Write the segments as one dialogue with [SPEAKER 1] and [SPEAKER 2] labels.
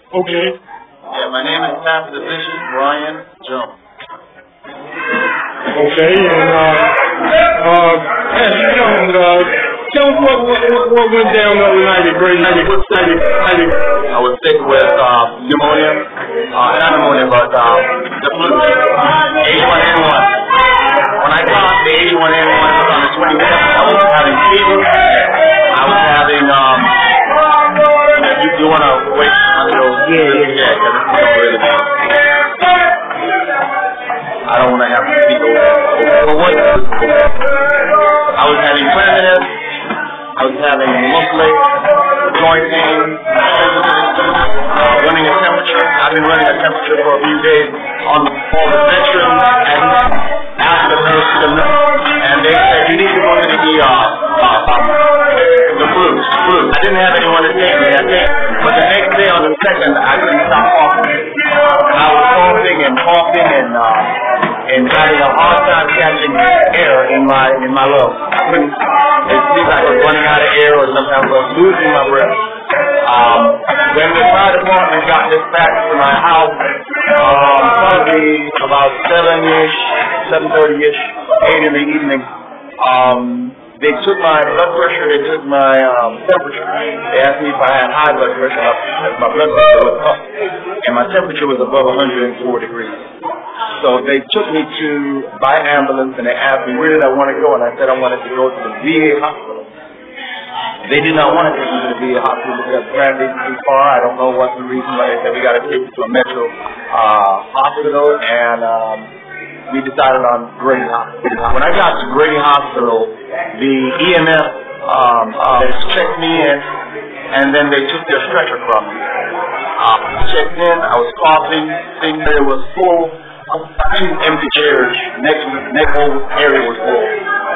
[SPEAKER 1] Okay.
[SPEAKER 2] Yeah, my name is Pastor Bishop Brian Jones.
[SPEAKER 1] Okay, and Pastor Jones, tell us what went down the other night at Grady.
[SPEAKER 2] I was sick with pneumonia, not pneumonia, but the flu, H1N1. When I got the H1N1 on the 27th, I was having fever. I was having, you want to wait until, yeah, because it's not really bad. I don't want to have to speak over that. I was having cleanliness. I was having muscle, joint pain, running a temperature. I've been running a temperature for a few days on the spectrum and asked the nurse to look. And they said, you need to go to the ER. The flu. I didn't have anyone to take me. But the next day on the 2nd, I couldn't stop coughing. I was coughing and having a hard time catching air in my lungs. I couldn't. It seemed like I was running out of air, or sometimes I was losing my breath. When the fire department got dispatched to my house, probably about 7:30ish, 8 in the evening, they took my blood pressure, they took my temperature. They asked me if I had high blood pressure, my blood pressure was up, and my temperature was above 104 degrees. So they took me by ambulance, and they asked me, where did I want to go? And I said I wanted to go to the VA hospital. They did not want to take me to the VA hospital because apparently it's too far. I don't know what the reason, but they said we got to take you to a metro hospital, and we decided on Grady Hospital. When I got to Grady Hospital, the EMS checked me in, and then they took their stretcher from me. I checked in, I was coughing, things there was full. Two empty chairs, next whole area was full.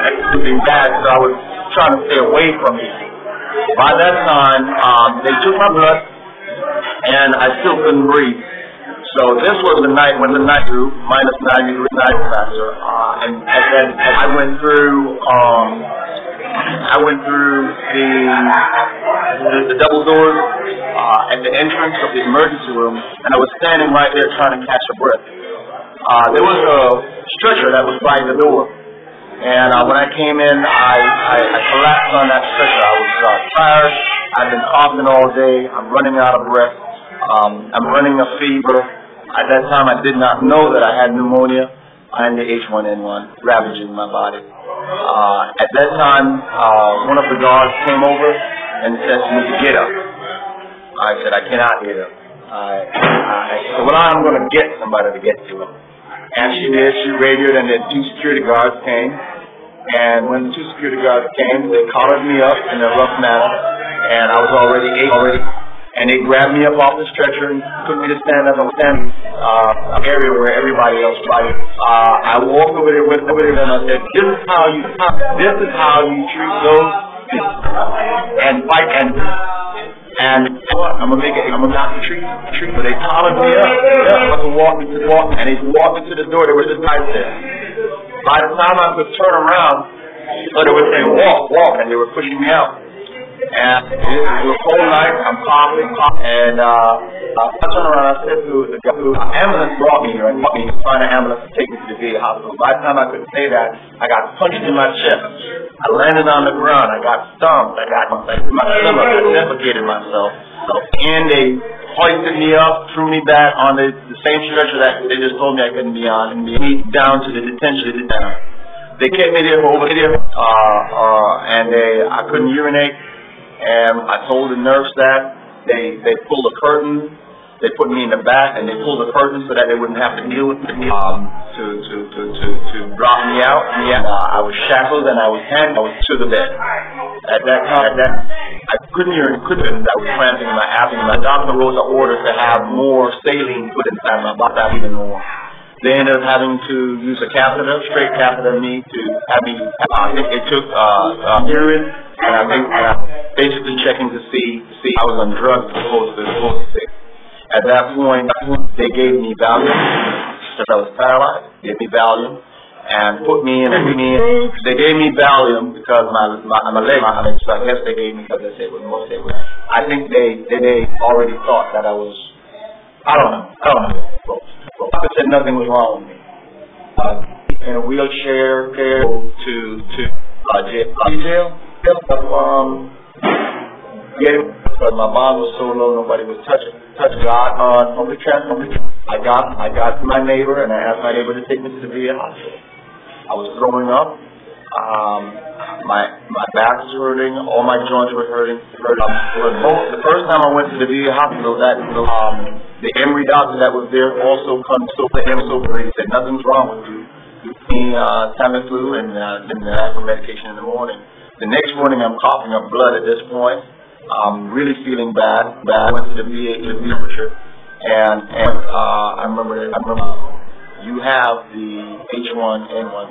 [SPEAKER 2] It was something bad, so I was trying to stay away from it. By that time, they took my blood, and I still couldn't breathe. So this was the night when the night grew, minus 90 degree night factor, and then I went through the double doors at the entrance of the emergency room, and I was standing right there trying to catch a breath. There was a stretcher that was by the door, and when I came in, I collapsed on that stretcher. I was tired. I've been coughing all day. I'm running out of breath. I'm running a fever. At that time, I did not know that I had pneumonia and the H1N1 ravaging my body. At that time, one of the guards came over and said to me to get up. I said, I cannot get up. I said, well, I'm going to get somebody to get to him. And she did. She radioed, and then 2 security guards came. And when the 2 security guards came, they collared me up in a rough manner, and I was already. And they grabbed me up off the stretcher and put me to stand up. I'm standing area where everybody else was. I walked over there and I said, this is how you treat those and fight and I'm not to treat, but they collared me up. I was walking, and they walked me to the door. There was a knife there. By the time I could turn around, so they were saying walk, and they were pushing me out. And it was a cold night, I'm coughing, and I turned around, I said to the guy, ambulance brought me here, and find an ambulance to take me to the VA hospital. By the time I could say that, I got punched in my chest. I landed on the ground, I got stomped, I got my stomach, I defecated myself. And they hoisted me up, threw me back on the same stretcher that they just told me I couldn't be on, and me down to the detention center. They kept me there for over there, and I couldn't urinate. And I told the nurse that they pulled a curtain, they put me in the back, and they pulled the curtain so that they wouldn't have to deal with me to drop me out. And I was shackled and I was handcuffed to the bed. At that time, I couldn't urinate. I was cramping in my abdomen. My doctor wrote the order to have more saline put inside my body, even more. They ended up having to use a catheter, straight catheter, to have me. It took urine, and I think basically checking to see I was on drugs supposed to take. At that point, they gave me Valium, because I was paralyzed. They gave me Valium and put me in. They gave me Valium because my leg, so I guess they gave me because they said it was more stable. I think they already thought that I was I don't know. Doctor said nothing was wrong with me. In a wheelchair to jail. But my bond was so low, nobody was touching God on public transport. I got to my neighbor, and I asked my neighbor to take me to the VA hospital. I was throwing up. My back was hurting. All my joints were hurting. The first time I went to the VA hospital, the Emory doctor that was there also he said nothing's wrong with you. Tamiflu and asked for medication in the morning. The next morning, I'm coughing up blood at this point. I'm really feeling bad. I went to the VA temperature, and I remember you have the H1N1,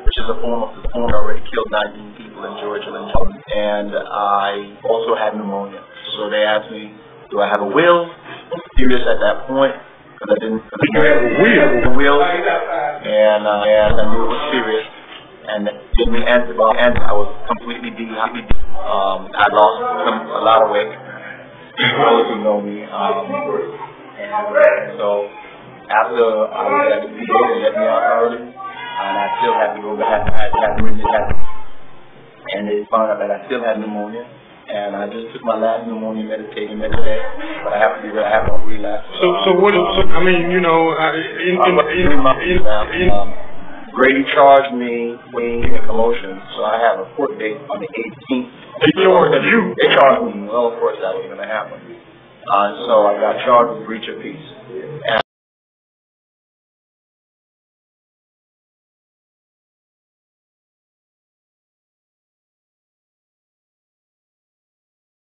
[SPEAKER 2] which is a form that already killed 19 people in Georgia, and I also had pneumonia. So they asked me, do I have a will? Serious at that point, because I didn't.
[SPEAKER 1] You have a will,
[SPEAKER 2] and I knew it was serious. And gave me antibiotics. I was completely dehydrated. I lost a lot of weight. Those who know me. And so after I was at the VA, they let me out early, and I still had to go back. And they found out that I still had pneumonia. And I just took my last pneumonia medication today, but I have to relapse.
[SPEAKER 1] So what? I mean, you know,
[SPEAKER 2] Grady charged me with a commotion, so I have a court date on the 18th.
[SPEAKER 1] They charged you?
[SPEAKER 2] They charged me. Well, of course that was going to happen. So I got charged with breach of peace. And